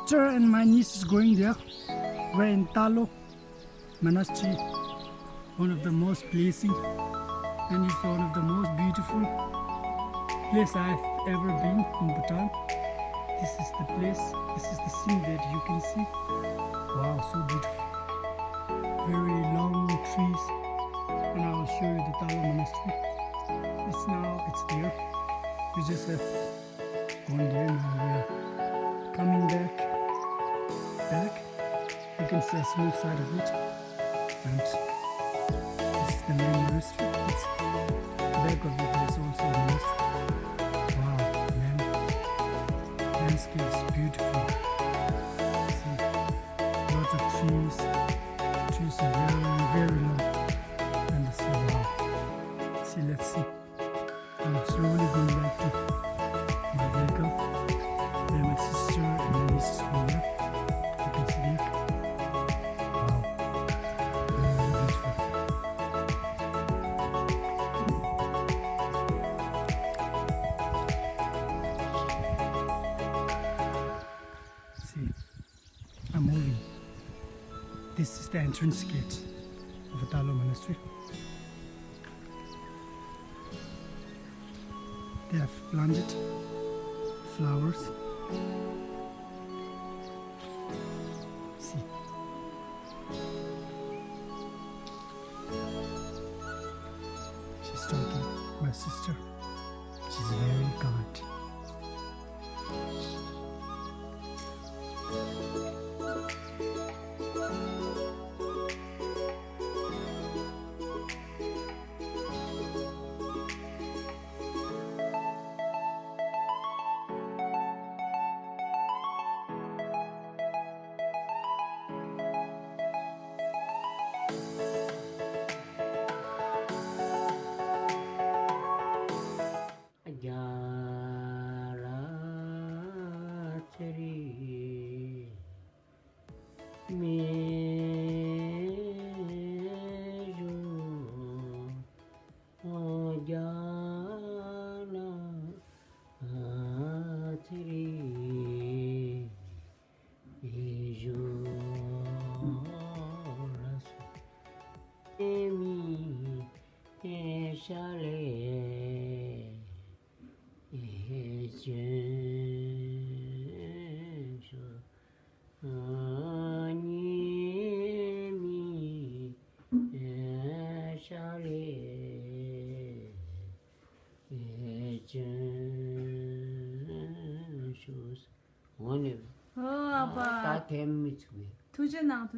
sister and my niece is going there. We're in Talo Monastery, one of the most blessing, and it's one of the most beautiful place I've ever been in Bhutan. This is the place, this is the scene that you can see. Wow, so beautiful. Very long trees, and I will show you the Talo Monastery. It's there. We just have gone there, now we're coming back. You can see a small side of it, and this is the main monastery. It's back of it, there's also a monastery. Wow, landscape is beautiful. See, lots of trees are very, very long, and see, wow. See, let's see. I'm slowly going back to my vehicle. There my sister and my niece is going there. You can see there. Wow. Very beautiful. See, I'm moving. This is the entrance gate of the Talo Monastery. They have planted flowers. See. She's talking, my sister. She's very kind. 오늘 아빠 다 됨이 두제나